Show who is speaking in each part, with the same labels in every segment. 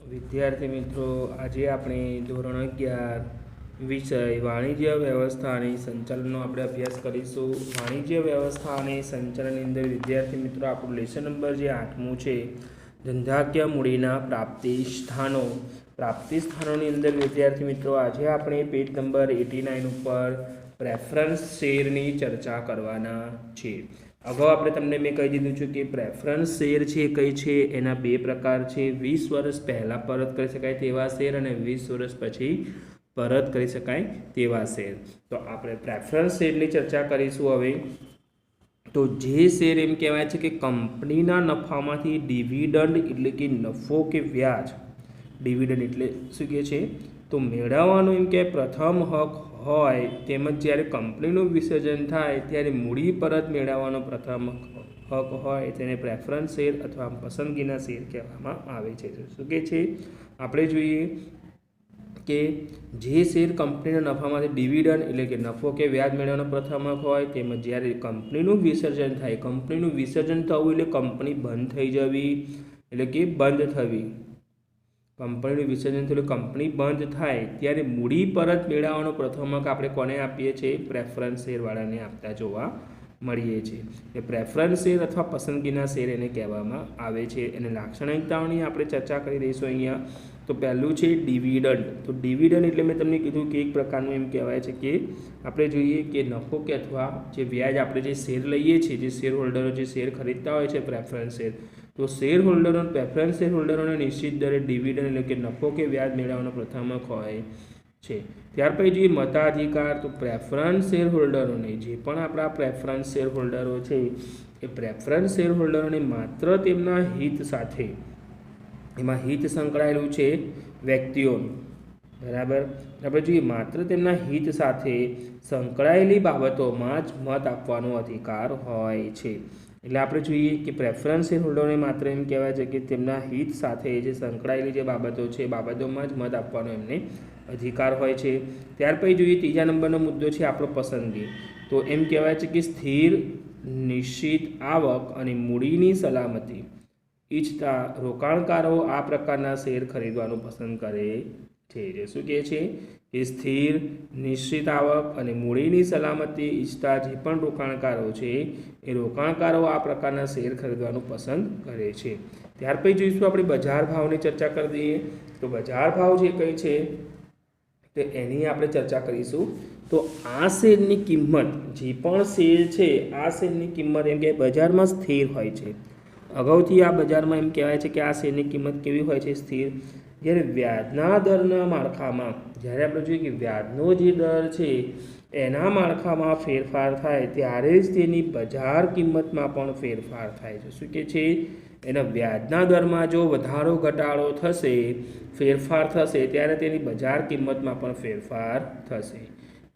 Speaker 1: વિદ્યાર્થી મિત્રો, આજે આપણે ધોરણ 11 વિષય વાણિજ્ય વ્યવસ્થા અને સંચાલનનો આપણે અભ્યાસ કરીશું. વાણિજ્ય વ્યવસ્થા અને સંચાલનની અંદર વિદ્યાર્થી મિત્રો આપણું લેસન નંબર જે 8મું છે, ધંધાકીય મૂડીના પ્રાપ્તિ સ્થાનો. પ્રાપ્તિ સ્થાનોની અંદર વિદ્યાર્થી મિત્રો આજે આપણે પેજ નંબર 89 ઉપર પ્રેફરન્સ શેરની ચર્ચા કરવાના છે. અગાઉ આપણે તમને મેં કહી દીધું છે કે પ્રેફરન્સ શેર છે કઈ છે, એના બે પ્રકાર છે. 20 વર્ષ પહેલાં પરત કરી શકાય તેવા શેર અને 20 વર્ષ પછી પરત કરી શકાય તેવા શેર. તો આપણે પ્રેફરન્સ શેરની ચર્ચા કરીશું હવે. તો જે શેર એમ કહેવાય છે કે કંપનીના નફામાંથી ડિવિડન્ડ એટલે કે નફો કે વ્યાજ, ડિવિડન્ડ એટલે શું કહે છે તો મેળવવાનો એમ કે પ્રથમ હક હોય, તેમજ જ્યારે કંપનીનું વિસર્જન થાય ત્યારે મૂડી પરત મેળવવાનો પ્રથમ હક હોય તેને પ્રેફરન્સ શેર અથવા પસંદગીના શેર કહેવામાં આવે છે. શું કહે છે આપણે જોઈએ કે જે શેર કંપનીના નફામાંથી ડિવિડન્ડ એટલે કે નફો કે વ્યાજ મેળવવાનો પ્રથમ હક હોય, તેમજ જ્યારે કંપનીનું વિસર્જન થાય, કંપનીનું વિસર્જન થવું એટલે કંપની બંધ થઈ જવી એટલે કે બંધ થવી, કંપનીનું વિસર્જન થયું કંપની બંધ થાય ત્યારે મૂડી પરત મેળવવાનો પ્રથમ હક આપણે કોને આપીએ છીએ? પ્રેફરન્સ શેરવાળાને આપતા જોવા મળીએ છીએ. એ પ્રેફરન્સ શેર અથવા પસંદગીના શેર એને કહેવામાં આવે છે. અને લાક્ષણિકતાઓની આપણે ચર્ચા કરી દઈશું અહીંયા. તો પહેલું છે ડિવિડન્ડ. તો ડિવિડન્ડ એટલે મેં તમને કીધું કે એક પ્રકારનું એમ કહેવાય છે કે આપણે જોઈએ કે નફો કે અથવા જે વ્યાજ આપણે જે શેર લઈએ છીએ, જે શેર હોલ્ડરો જે શેર ખરીદતા હોય છે પ્રેફરન્સ શેર, તો શેર હોલ્ડરો પ્રેફરન્સ શેર હોલ્ડરોને નિશ્ચિત દરે ડિવિડન્ડ એટલે કે નફો કે વ્યાજ મેળવવાનો પ્રથમ હક હોય છે. ત્યાર પછી જોઈએ મતાધિકાર. તો પ્રેફરન્સ શેર હોલ્ડરોને, જે પણ આપણા પ્રેફરન્સ શેર હોલ્ડરો છે એ પ્રેફરન્સ શેર હોલ્ડરોને માત્ર તેમના હિત સાથે, એમાં હિત સંકળાયેલું છે વ્યક્તિઓનું, બરાબર, આપણે જોઈએ માત્ર તેમના હિત સાથે સંકળાયેલી બાબતોમાં જ મત આપવાનો અધિકાર હોય છે. એટલે આપણે જોઈએ કે પ્રેફરન્સ શેર હોલ્ડરોને માત્ર એમ કહેવાય છે કે તેમના હિત સાથે જે સંકળાયેલી જે બાબતો છે એ બાબતોમાં જ મત આપવાનો એમને અધિકાર હોય છે. ત્યાર પછી જોઈએ ત્રીજા નંબરનો મુદ્દો છે આપણો પસંદગી. તો એમ કહેવાય છે કે સ્થિર નિશ્ચિત આવક અને મૂડીની સલામતી ઈચ્છતા રોકાણકારો આ પ્રકારના શેર ખરીદવાનું પસંદ કરે છે. શું કહે છે કે સ્થિર નિશ્ચિત આવક અને મૂડીની સલામતી ઈચ્છતા જે પણ રોકાણકારો છે એ રોકાણકારો આ પ્રકારના શેર ખરીદવાનું પસંદ કરે છે. ત્યાર પછી જોઈશું આપણે બજાર ભાવની ચર્ચા કરી દઈએ. તો બજાર ભાવ જે કઈ છે તો એની આપણે ચર્ચા કરીશું. તો આ શેરની કિંમત, જે પણ શેર છે આ શેરની કિંમત એમ કે બજારમાં સ્થિર હોય છે. અગાઉથી આ બજારમાં એમ કહેવાય છે કે આ શેરની કિંમત કેવી હોય છે? સ્થિર. જ્યારે વ્યાજના દરના માળખામાં, જ્યારે આપણે જોઈએ કે વ્યાજનો જે દર છે એના માળખામાં ફેરફાર થાય ત્યારે જ તેની બજાર કિંમતમાં પણ ફેરફાર થાય છે. શું કે છે? એના વ્યાજના દરમાં જો વધારો ઘટાડો થશે, ફેરફાર થશે, ત્યારે તેની બજાર કિંમતમાં પણ ફેરફાર થશે.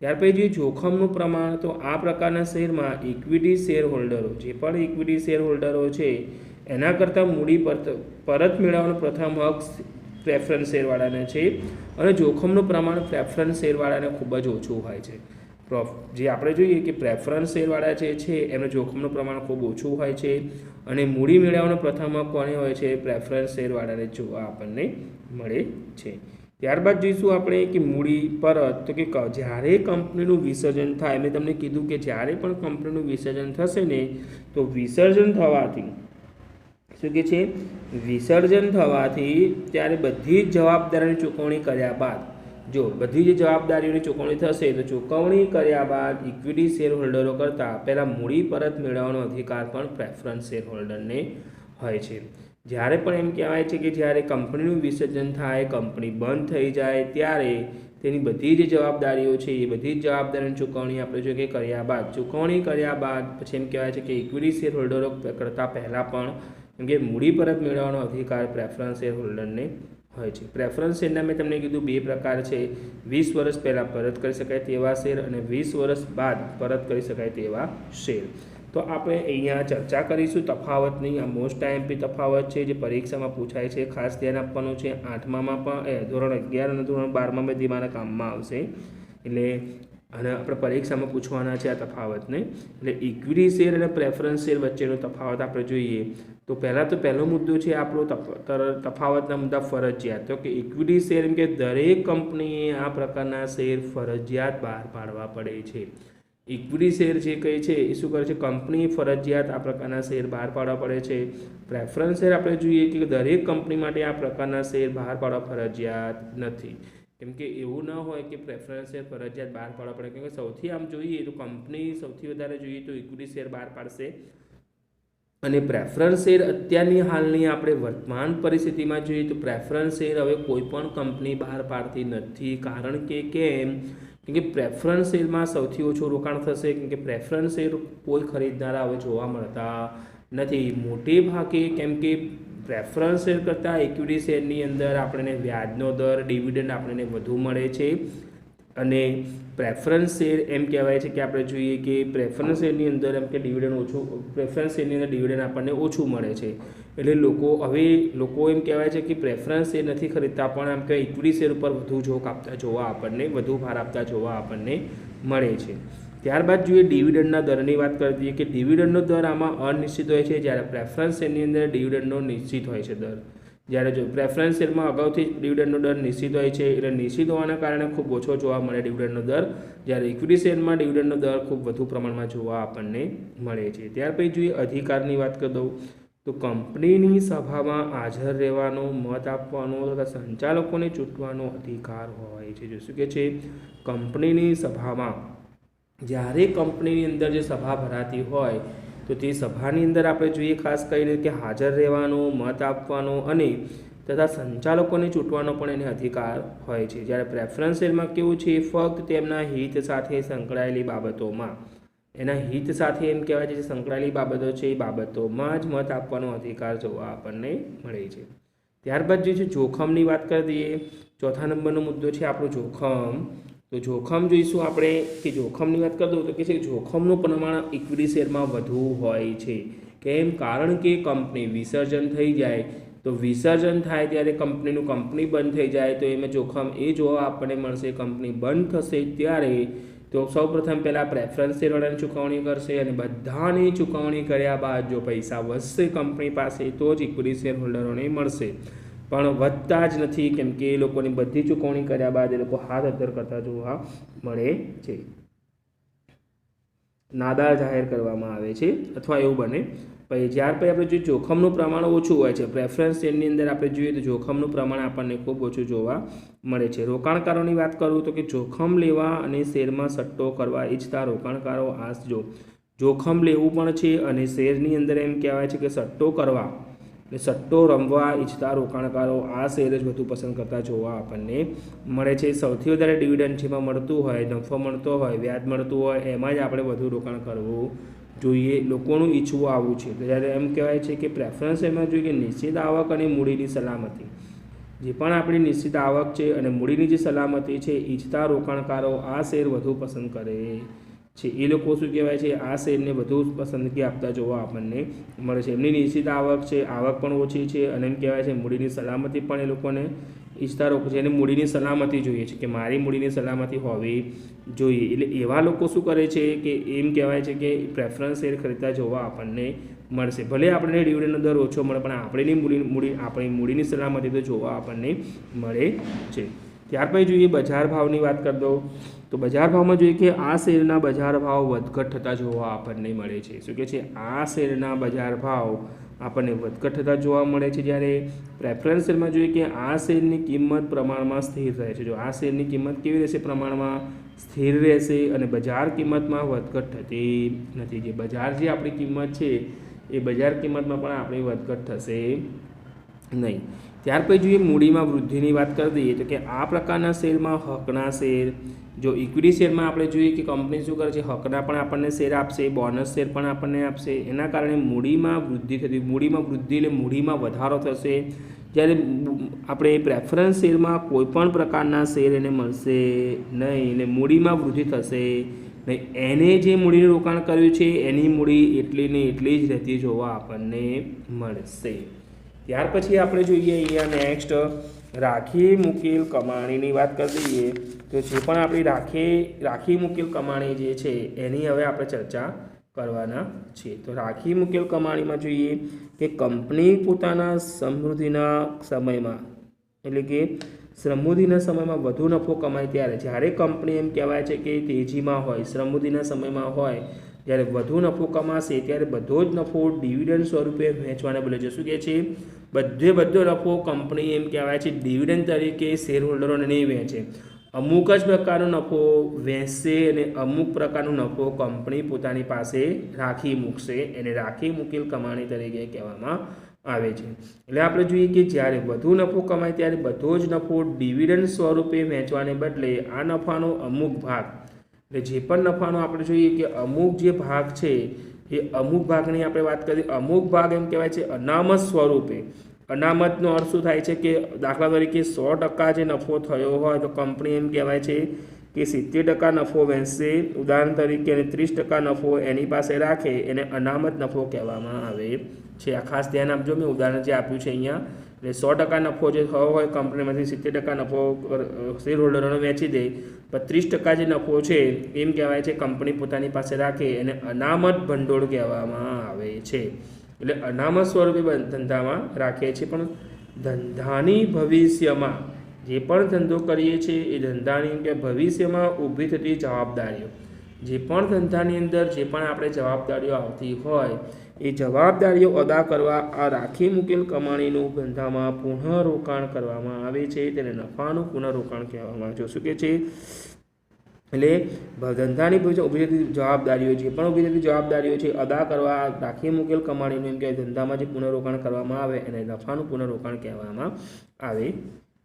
Speaker 1: ત્યાર પછી જે જોખમનું પ્રમાણ, તો આ પ્રકારના શેરમાં ઇક્વિટી શેર હોલ્ડરો, જે પણ ઇક્વિટી શેર હોલ્ડરો છે એના કરતાં મૂડી પરત મેળવવાનો પ્રથમ હક પ્રેફરન્સ શેરવાળાને છે, અને જોખમનું પ્રમાણ પ્રેફરન્સ શેરવાળાને ખૂબ જ ઓછું હોય છે. જે આપણે જોઈએ કે પ્રેફરન્સ શેરવાળા જે છે એમને જોખમનું પ્રમાણ ખૂબ ઓછું હોય છે, અને મૂડી મેળવવાનો પ્રથમ હક કોને હોય છે? પ્રેફરન્સ શેરવાળાને જોવા આપણને મળે છે. ત્યારબાદ જોઈશું આપણે કે મૂડી પરત. તો કે જ્યારે કંપનીનું વિસર્જન થાય, મેં તમને કીધું કે જ્યારે પણ કંપનીનું વિસર્જન થશે ને, તો વિસર્જન થવાથી શું કે છે? વિસર્જન થવાથી ત્યારે બધી જ જવાબદારીની ચૂકવણી કર્યા બાદ, જો બધી જ જવાબદારીઓની ચૂકવણી થશે તો ચૂકવણી કર્યા બાદ ઇક્વિટી શેર હોલ્ડરો કરતાં પહેલાં મૂડી પરત મેળવવાનો અધિકાર પણ પ્રેફરન્સ શેર હોલ્ડરને હોય છે. જ્યારે પણ એમ કહેવાય છે કે જ્યારે કંપનીનું વિસર્જન થાય, કંપની બંધ થઈ જાય, ત્યારે તેની બધી જ જવાબદારીઓ છે એ બધી જ જવાબદારીની ચૂકવણી આપણે જો કે કર્યા બાદ, ચૂકવણી કર્યા બાદ પછી એમ કહેવાય છે કે ઇક્વિટી શેર હોલ્ડરો કરતાં પહેલાં પણ કેમ કે મૂડી પરત મેળવવાનો અધિકાર પ્રેફરન્સ શેર હોલ્ડરને હોય છે. પ્રેફરન્સ શેરના મેં તમને કીધું બે પ્રકાર છે. 20 વર્ષ પહેલાં પરત કરી શકાય તેવા શેર અને 20 વર્ષ બાદ પરત કરી શકાય તેવા શેર. તો આપણે અહીંયા ચર્ચા કરીશું તફાવતની. આ મોસ્ટ આઈએમપી તફાવત છે જે પરીક્ષામાં પૂછાય છે, ખાસ ધ્યાન આપવાનું છે. 8મામાં પણ ધોરણ 11 અને ધોરણ 12માં બધી મારા કામમાં આવશે. એટલે અને આપણે પરીક્ષામાં પૂછવાના છે આ તફાવતને. એટલે ઇક્વિટી શેર અને પ્રેફરન્સ શેર વચ્ચેનો તફાવત આપણે જોઈએ તો પહેલો મુદ્દો છે આપણો તફાવતના મુદ્દા ફરજિયાત. તો કે ઇક્વિટી શેર એમ કે દરેક કંપનીએ આ પ્રકારના શેર ફરજિયાત બહાર પાડવા પડે છે. ઇક્વિટી શેર જે કહે છે એ શું કરે છે, કંપની ફરજિયાત આ પ્રકારના શેર બહાર પાડવા પડે છે. પ્રેફરન્સ શેર આપણે જોઈએ કે દરેક કંપની માટે આ પ્રકારના શેર બહાર પાડવા ફરજિયાત નથી. કેમ કે એવું ન હોય કે પ્રેફરન્સ શેર ફરજિયાત બહાર પાડવા પડે, કેમ કે સૌથી આમ જોઈએ તો કંપની સૌથી વધારે જોઈએ તો ઇક્વિટી શેર બહાર પાડશે. અને પ્રેફરન્સ શેર અત્યારની હાલની આપણે વર્તમાન પરિસ્થિતિમાં જોઈએ તો પ્રેફરન્સ શેર હવે કોઈ પણ કંપની બહાર પાડતી નથી. કારણ કે કેમ કે પ્રેફરન્સ શેરમાં સૌથી ઓછું રોકાણ થશે, કેમ કે પ્રેફરન્સ શેર કોઈ ખરીદનારા હવે જોવા મળતા નથી મોટે ભાગે. કેમ કે પ્રેફરન્સ શેર કરતાં ઇક્વિટી શેરની અંદર આપણને વ્યાજનો દર, ડિવિડન્ડ આપણને વધુ મળે છે. અને પ્રેફરન્સ શેર એમ કહેવાય છે કે આપણે જોઈએ કે પ્રેફરન્સ શેરની અંદર એમ કે ડિવિડન્ડ ઓછું, પ્રેફરન્સ શેરની અંદર ડિવિડન્ડ આપણને ઓછું મળે છે. એટલે લોકો એમ કહેવાય છે કે પ્રેફરન્સ શેર નથી ખરીદતા, પણ એમ કે ઇક્વિટી શેર ઉપર વધુ ઝોક આપતા જોવા આપણને, વધુ ભાર આપતા જોવા આપણને મળે છે. ત્યારબાદ જોઈએ ડિવિડન્ડના દરની વાત કરી દઈએ કે ડિવિડન્ડનો દર આમાં અનિશ્ચિત હોય છે, જ્યારે પ્રેફરન્સ શેરની અંદર ડિવિડન્ડનો નિશ્ચિત હોય છે દર. જ્યારે જો પ્રેફરન્સ શેરમાં અગાઉથી જ ડિવિડન્ડનો દર નિશ્ચિત હોય છે, એટલે નિશ્ચિત હોવાના કારણે ખૂબ ઓછો જોવા મળે ડિવિડન્ડનો દર, જ્યારે ઇક્વિટી શેરમાં ડિવિડન્ડનો દર ખૂબ વધુ પ્રમાણમાં જોવા આપણને મળે છે. ત્યાર પછી જોઈએ અધિકારની વાત કરી દઉં તો કંપનીની સભામાં હાજર રહેવાનો, મત આપવાનો તથા સંચાલકોને ચૂંટવાનો અધિકાર હોય છે. જો શું કહે છે, કંપનીની સભામાં જ્યારે કંપનીની અંદર જે સભા ભરાતી હોય તો તે સભાની અંદર આપણે જોઈએ ખાસ કરીને કે હાજર રહેવાનો, મત આપવાનો અને તથા સંચાલકોને ચૂંટવાનો પણ એને અધિકાર હોય છે. જ્યારે પ્રેફરન્સ શેરમાં કેવું છે, ફક્ત તેમના હિત સાથે સંકળાયેલી બાબતોમાં, એના હિત સાથે એમ કહેવાય છે સંકળાયેલી બાબતો છે, એ બાબતોમાં જ મત આપવાનો અધિકાર જોવા આપણને મળે છે. ત્યારબાદ જે છે જોખમની વાત કરી દઈએ. ચોથા નંબરનો મુદ્દો છે આપણો જોખમ. તો જોખમ જોઈશું આપણે કે જોખમની વાત કરી દઉં તો કે છે જોખમનું પ્રમાણ ઇક્વિટી શેરમાં વધુ હોય છે. કેમ? કારણ કે કંપની વિસર્જન થઈ જાય તો વિસર્જન થાય ત્યારે કંપની બંધ થઈ જાય તો એમાં જોખમ એ જોવા આપણને મળશે. કંપની બંધ થશે ત્યારે તો સૌપ્રથમ પહેલાં પ્રેફરન્સ શેરવાળાની ચૂકવણી કરશે અને બધાની ચૂકવણી કર્યા બાદ જો પૈસા વધશે કંપની પાસે તો જ ઇક્વિટી શેર હોલ્ડરોને મળશે, પણ વધતા જ નથી. કેમ કે એ લોકોની બધી ચૂકવણી કર્યા બાદ એ લોકો હાથ અદ્ધર કરતા જોવા મળે છે, નાદાર જાહેર કરવામાં આવે છે અથવા એવું બને. પછી જ્યાર પછી આપણે જોઈએ જોખમનું પ્રમાણ ઓછું હોય છે. પ્રેફરન્સ શેરની અંદર આપણે જોઈએ તો જોખમનું પ્રમાણ આપણને ખૂબ ઓછું જોવા મળે છે. રોકાણકારોની વાત કરું તો કે જોખમ લેવા અને શેરમાં સટ્ટો કરવા ઈચ્છતા રોકાણકારો જોખમ લેવું પણ છે અને શેરની અંદર એમ કહેવાય છે કે સટ્ટો કરવા, સટ્ટો રમવા ઈચ્છતા રોકાણકારો આ શેર જ વધુ પસંદ કરતા જોવા આપણને મળે છે. સૌથી વધારે ડિવિડન્ડ જેમાં મળતું હોય, નફો મળતો હોય, વ્યાજ મળતું હોય એમાં જ આપણે વધુ રોકાણ કરવું જોઈએ. લોકોનું ઈચ્છવું આવું છે. તો જ્યારે એમ કહેવાય છે કે પ્રેફરન્સ એમાં જોઈએ કે નિશ્ચિત આવક અને મૂડીની સલામતી, જે પણ આપણી નિશ્ચિત આવક છે અને મૂડીની જે સલામતી છે ઈચ્છતા રોકાણકારો આ શેર વધુ પસંદ કરે છે. એ લોકો શું કહેવાય છે, આ શેરને વધુ પસંદગી આપતા જોવા આપણને મળે છે. એમની નિશ્ચિત આવક છે, આવક પણ ઓછી છે અને એમ કહેવાય છે મૂડીની સલામતી પણ એ લોકોને ઈચ્છતા લોકો છે, એને મૂડીની સલામતી જોઈએ છે કે મારી મૂડીની સલામતી હોવી જોઈએ. એટલે એવા લોકો શું કરે છે કે એમ કહેવાય છે કે પ્રેફરન્સ શેર ખરીદતા જોવા આપણને મળશે. ભલે આપણને ડિવિડન્ડનો દર ઓછો મળે પણ આપણી મૂડીની સલામતી તો જોવા આપણને મળે છે. ત્યાર પછી જોઈએ બજાર ભાવની વાત કરી દઉં તો બજાર ભાવમાં જોઈએ કે આ શેરના બજાર ભાવ વધઘટ થતા જોવા આપણને મળે છે. શું કહે છે, આ શેરના બજાર ભાવ આપણને વધઘટ થતા જોવા મળે છે. જ્યારે પ્રેફરન્સ શેરમાં જોઈએ કે આ શેરની કિંમત પ્રમાણમાં સ્થિર રહે છે. જો આ શેરની કિંમત કેવી રહેશે, પ્રમાણમાં સ્થિર રહેશે અને બજાર કિંમતમાં વધઘટ થતી નથી. જે બજાર જે આપણી કિંમત છે એ બજાર કિંમતમાં પણ આપણી વધઘટ થશે નહીં. ત્યાર પછી જોઈએ મૂડીમાં વૃદ્ધિની વાત કરી દઈએ તો કે આ પ્રકારના શેરમાં હકના શેર, જો ઇક્વિટી શેરમાં આપણે જોઈએ કે કંપની શું કરે છે, હકના પણ આપણને શેર આપશે, બોનસ શેર પણ આપણને આપશે. એના કારણે મૂડીમાં વૃદ્ધિ થતી, મૂડીમાં વૃદ્ધિ એટલે મૂડીમાં વધારો થશે. જ્યારે આપણે પ્રેફરન્સ શેરમાં કોઈપણ પ્રકારના શેર એને મળશે નહીં એટલે મૂડીમાં વૃદ્ધિ થશે નહીં. એને જે મૂડીનું રોકાણ કર્યું છે એની મૂડી એટલી ને એટલી જ રહેતી જોવા આપણને મળશે. ત્યાર પછી આપણે જોઈએ અહીંયા નેક્સ્ટ રાખી મૂકેલ કમાણીની વાત કરી દઈએ તો જે પણ આપણી રાખી મૂકેલ કમાણી જે છે એની હવે આપણે ચર્ચા કરવાના છે। તો રાખી મૂકેલ કમાણીમાં જોઈએ કે કંપની પોતાના સમૃદ્ધિના સમયમાં એટલે કે સમૃદ્ધિના સમયમાં વધુ નફો કમાય ત્યારે, જ્યારે કંપની એમ કહેવાય છે કે તેજીમાં હોય, સમૃદ્ધિના સમયમાં હોય, જ્યારે વધુ નફો કમાશે ત્યારે બધો જ નફો ડિવિડન્ડ સ્વરૂપે વહેંચવાને બદલે શું કહે છે, બધો નફો કંપની એમ કહેવાય છે ડિવિડન્ડ તરીકે શેર હોલ્ડરોને નહીં વહેંચે, અમુક જ પ્રકારનો નફો વહેંચશે અને અમુક પ્રકારનો નફો કંપની પોતાની પાસે રાખી મૂકશે, એને રાખી મૂકેલ કમાણી તરીકે કહેવામાં આવે છે। એટલે આપણે જોઈએ કે જ્યારે વધુ નફો કમાય ત્યારે બધો જ નફો ડિવિડન્ડ સ્વરૂપે વહેંચવાને બદલે આ નફાનો અમુક ભાગ, એટલે જે પણ નફાનો આપણે જોઈએ કે અમુક જે ભાગ છે એ અમુક ભાગની આપણે વાત કરીએ, અમુક ભાગ એમ કહેવાય છે અનામત સ્વરૂપે। અનામતનો અર્થ શું થાય છે કે દાખલા તરીકે 100% જે નફો થયો હોય તો કંપની એમ કહેવાય છે કે 70% નફો વહેંચશે, ઉદાહરણ તરીકે 30% નફો એની પાસે રાખે, એને અનામત નફો કહેવામાં આવે છે। આ ખાસ ધ્યાન આપજો, મેં ઉદાહરણ જે આપ્યું છે અહીંયા, એટલે 100% નફો જે થયો હોય કંપનીમાંથી 70% નફો શેર હોલ્ડરોને વહેંચી દે, પણ 30% જે નફો છે એમ કહેવાય છે કંપની પોતાની પાસે રાખે, એને અનામત ભંડોળ કહેવામાં આવે છે। એટલે અનામત સ્વરૂપે ધંધામાં રાખીએ છીએ, પણ ધંધાની ભવિષ્યમાં જે પણ ધંધો કરીએ છીએ એ ધંધાની કે ભવિષ્યમાં ઊભી થતી જવાબદારીઓ, જે પણ ધંધાની અંદર જે પણ આપણે જવાબદારીઓ આવતી હોય એ જવાબદારીઓ અદા કરવા આ રાખી મૂકેલ કમાણીનું ધંધામાં પુનઃરોકાણ કરવામાં આવે છે, તેને નફાનું પુનઃરોકાણ કહેવામાં આવે છે। શું કહે છે, એટલે ધંધાની ઊભી થતી જવાબદારીઓ, જે પણ ઊભી થતી જવાબદારીઓ છે અદા કરવા રાખી મૂકેલ કમાણીનું એમ કે ધંધામાં જે પુનઃરોકાણ કરવામાં આવે એને નફાનું પુનઃરોકાણ કહેવામાં આવે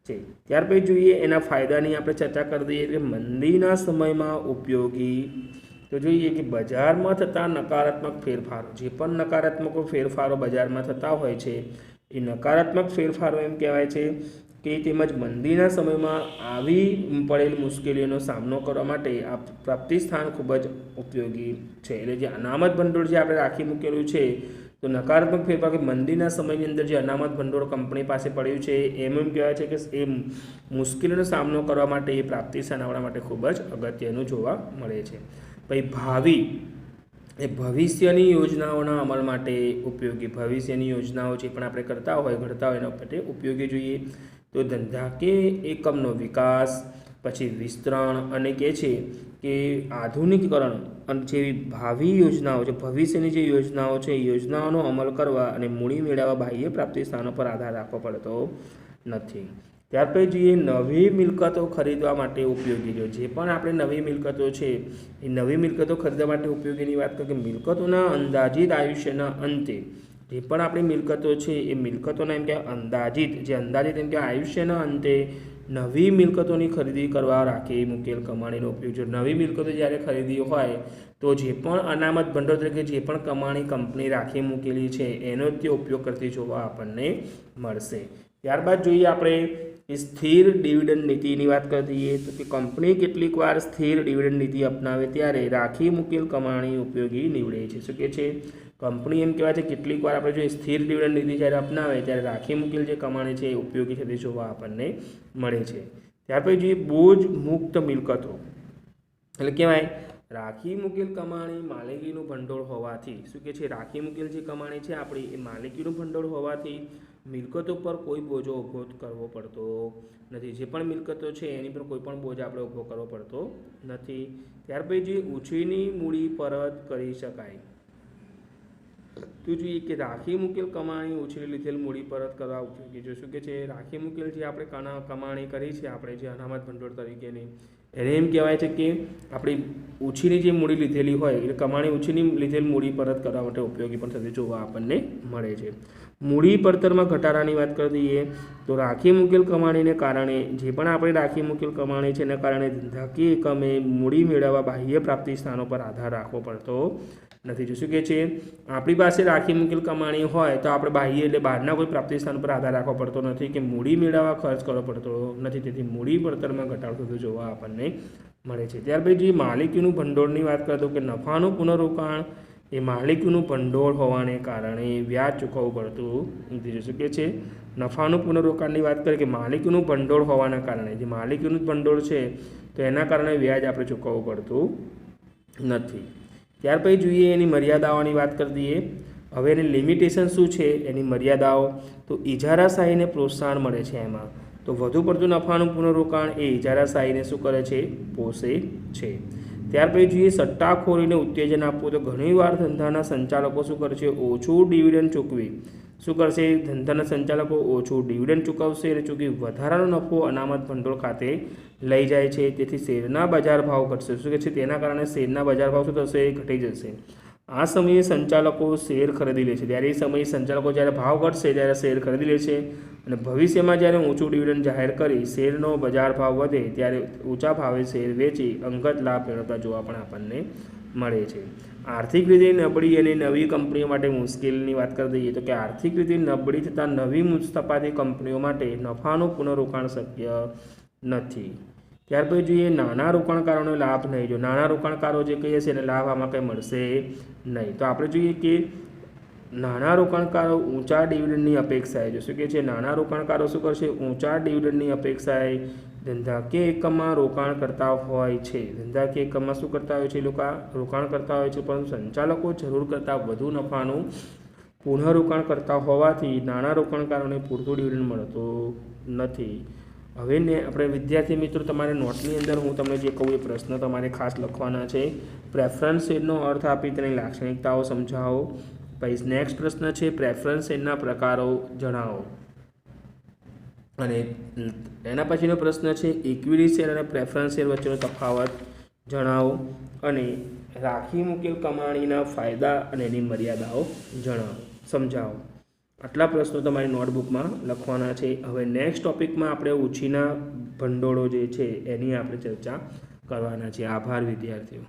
Speaker 1: છે। ત્યાર પછી જોઈએ એના ફાયદાની આપણે ચર્ચા કરી દઈએ કે મંદીના સમયમાં ઉપયોગી। તો જોઈએ કે બજારમાં થતા નકારાત્મક ફેરફારો, જે પણ નકારાત્મક ફેરફારો બજારમાં થતા હોય છે એ નકારાત્મક ફેરફારો એમ કહેવાય છે કે તેમજ મંદીના સમયમાં આવી પડેલ મુશ્કેલીઓનો સામનો કરવા માટે આ પ્રાપ્તિ સ્થાન ખૂબ જ ઉપયોગી છે। એટલે જે અનામત ભંડોળ જે આપણે રાખી મૂકેલું છે, તો નકારાત્મક ફેરફાર કે મંદીના સમયની અંદર જે અનામત ભંડોળ કંપની પાસે પડ્યું છે એમ કહેવાય છે કે એ મુશ્કેલીનો સામનો કરવા માટે એ પ્રાપ્તિ સ્થાન આપણા માટે ખૂબ જ અગત્યનું જોવા મળે છે। પછી ભાવિ એ ભવિષ્યની યોજનાઓના અમલ માટે ઉપયોગી, ભવિષ્યની યોજનાઓ જે પણ આપણે ઘડતા હોય એના માટે ઉપયોગી જોઈએ। તો ધંધા કે એકમનો વિકાસ, પછી વિસ્તરણ અને કહે છે કે આધુનિકીકરણ અને જેવી ભાવિ યોજનાઓ છે, ભવિષ્યની જે યોજનાઓ છે એ યોજનાઓનો અમલ કરવા અને મૂડી મેળવવા બાહ્ય પ્રાપ્તિ સ્થાનો પર આધાર રાખવો પડતો નથી। ત્યાર પછી જોઈએ નવી મિલકતો ખરીદવા માટે ઉપયોગી, જે પણ આપણે નવી મિલકતો છે એ નવી મિલકતો ખરીદવા માટે ઉપયોગીની વાત કરીએ કે મિલકતોના અંદાજિત આયુષ્યના અંતે જે પણ આપણી મિલકતો છે એ મિલકતોના એમ કે અંદાજિત એમ કે આયુષ્યના અંતે નવી મિલકતોની ખરીદી કરવા રાખી મૂકેલ કમાણીનો ઉપયોગ। જો નવી મિલકતો જ્યારે ખરીદી હોય તો જે પણ અનામત ભંડોળ તરીકે જે પણ કમાણી કંપની રાખી મૂકેલી છે એનો તે ઉપયોગ કરતી જોવા આપણને મળશે। ત્યારબાદ જોઈએ આપણે સ્થિર ડિવિડન્ડ નીતિની વાત કરી દઈએ તો કે કંપની કેટલીક વાર સ્થિર ડિવિડન્ડ નીતિ અપનાવે ત્યારે રાખી મૂકેલ કમાણી ઉપયોગી નીવડે છે। શું કે છે, કંપની એમ કહેવાય છે કેટલીક વાર આપણે જો સ્થિર ડિવિડન્ડ નીતિ જ્યારે અપનાવે ત્યારે રાખી મૂકેલ જે કમાણી છે એ ઉપયોગી થતી જોવા આપણને મળે છે। ત્યાર પછી જોઈએ બોજ મુક્ત મિલકતો, એટલે કહેવાય રાખી મૂકેલ કમાણી માલિકીનું ભંડોળ હોવાથી, શું કે છે, રાખી મૂકેલ જે કમાણી છે આપણી એ માલિકીનું ભંડોળ હોવાથી મિલકતો પર કોઈ બોજો ઊભો કરવો પડતો નથી। જે પણ મિલકતો છે એની પર કોઈ પણ બોજ આપણે ઊભો કરવો પડતો નથી। ત્યાર પછી જે ઉછીની મૂડી પરત કરી શકાય, તો જોઈએ કે રાખી મૂકેલ કમાણી ઉછીની લીધેલ મૂડી પરત કરવા ઉપયોગી છે। શું કે છે, રાખી મૂકેલ જે આપણે કમાણી કરી છે આપણે જે અનામત ભંડોળ તરીકેની, એને એમ કહેવાય છે કે આપણી ઉછીની જે મૂડી લીધેલી હોય એટલે કમાણી ઉછીની લીધેલ મૂડી પરત કરવા માટે ઉપયોગી પણ થતી જોવા આપણને મળે છે। મૂડી પડતરમાં ઘટાડાની વાત કરી દઈએ તો રાખી મૂકેલ કમાણીને કારણે જે પણ આપણે રાખી મૂકેલ કમાણી છે એના કારણે ધંધાકીય એકમે મૂડી મેળવવા બાહ્ય પ્રાપ્તિ સ્થાનો પર આધાર રાખવો પડતો નથી। જો શું કહે છે, આપણી પાસે રાખી મૂકેલ કમાણી હોય તો આપણે બાહ્ય એટલે બહારના કોઈ પ્રાપ્તિ સ્થાન પર આધાર રાખવો પડતો નથી કે મૂડી મેળવવા ખર્ચ કરવો પડતો નથી, તેથી મૂડી પડતરમાં ઘટાડો થતો જોવા આપણને મળે છે। ત્યાર પછી માલિકીનું ભંડોળની વાત કરીએ તો કે નફાનું પુનઃરોકાણ એ માલિકીનું ભંડોળ હોવાને કારણે વ્યાજ ચૂકવવું પડતું નથી। શું કહે છે, નફાનું પુનઃરોકાણની વાત કરીએ કે માલિકીનું ભંડોળ હોવાના કારણે, જે માલિકીનું ભંડોળ છે તો એના કારણે વ્યાજ આપણે ચૂકવવું પડતું નથી। ત્યાર પછી જોઈએ એની મર્યાદાઓની વાત કરી દઈએ. હવે એની લિમિટેશન શું છે, એની મર્યાદાઓ. તો ઇજારાશાહીને પ્રોત્સાહન મળે છે એમાં. તો વધુ પડતું નફાનું પુનઃરોકાણ એ ઇજારાશાહીને શું કરે છે, પોષે છે. ત્યાર પછી જોઈએ સટ્ટાખોરીને ઉત્તેજન આપવું. તો ઘણીવાર ધંધાના સંચાલકો શું કરે છે, ઓછું ડિવિડન્ડ ચૂકવી શું કરશે, ધંધાના સંચાલકો ઓછું ડિવિડન્ડ ચૂકવશે અને ચૂકવી વધારાનો નફો અનામત ભંડોળ ખાતે લઈ જાય છે. તેથી શેરના બજાર ભાવ ઘટશે. શું કહે છે, તેના કારણે શેરના બજાર ભાવ શું થશે, ઘટી જશે. આ સમયે સંચાલકો શેર ખરીદી લે છે. ત્યારે એ સમયે સંચાલકો જ્યારે ભાવ ઘટશે ત્યારે શેર ખરીદી લે છે અને ભવિષ્યમાં જ્યારે ઊંચું ડિવિડન્ડ જાહેર કરી શેરનો બજાર ભાવ વધે ત્યારે ઊંચા ભાવે શેર વેચી અંગત લાભ મેળવતા જોવા પણ આપણને મળે છે. આર્થિક રીતે નબળી અને નવી કંપનીઓ માટે મુશ્કેલીની વાત કરી દઈએ તો કે આર્થિક રીતે નબળી થતાં નવી સ્થપાતી કંપનીઓ માટે નફાનું પુનઃરોકાણ શક્ય નથી. ત્યાર પછી જોઈએ નાના રોકાણકારોને લાભ નહીં. જો નાના રોકાણકારો જે કહીએ છે એને લાભ આમાં કંઈ મળશે નહીં. તો આપણે જોઈએ કે નાના રોકાણકારો ઊંચા ડિવિડન્ડની અપેક્ષાએ, જો શું કહે છે, નાના રોકાણકારો શું કરશે, ઊંચા ડિવિડન્ડની અપેક્ષાએ ધંધાકીય એકમમાં રોકાણ કરતા હોય છે. ધંધાકીય એકમમાં શું કરતા હોય છે, એ લોકો રોકાણ કરતા હોય છે, પરંતુ સંચાલકો જરૂર કરતાં વધુ નફાનું પુનઃરોકાણ કરતા હોવાથી નાના રોકાણકારોને પૂરતું ડિવિડન્ડ મળતું નથી. હવે ને આપણે વિદ્યાર્થી મિત્રો તમારે નોટની અંદર હું તમને જે કહું એ પ્રશ્ન તમારે ખાસ લખવાના છે. પ્રેફરન્સ શેરનો અર્થ આપી તેની લાક્ષણિકતાઓ સમજાવો. પછી નેક્સ્ટ પ્રશ્ન છે પ્રેફરન્સ શેરના પ્રકારો જણાવો. અને એના પછીનો પ્રશ્ન છે ઇક્વિટી શેર અને પ્રેફરન્સ શેર વચ્ચેનો તફાવત જણાવો. અને રાખી મૂકેલ કમાણીના ફાયદા અને એની મર્યાદાઓ જણાવો, સમજાવો. આટલા પ્રશ્નો તમારી નોટબુકમાં લખવાના છે. હવે નેક્સ્ટ ટોપિકમાં આપણે ઉછીના ભંડોળો જે છે એની આપણે ચર્ચા કરવાના છે. આભાર વિદ્યાર્થીઓ.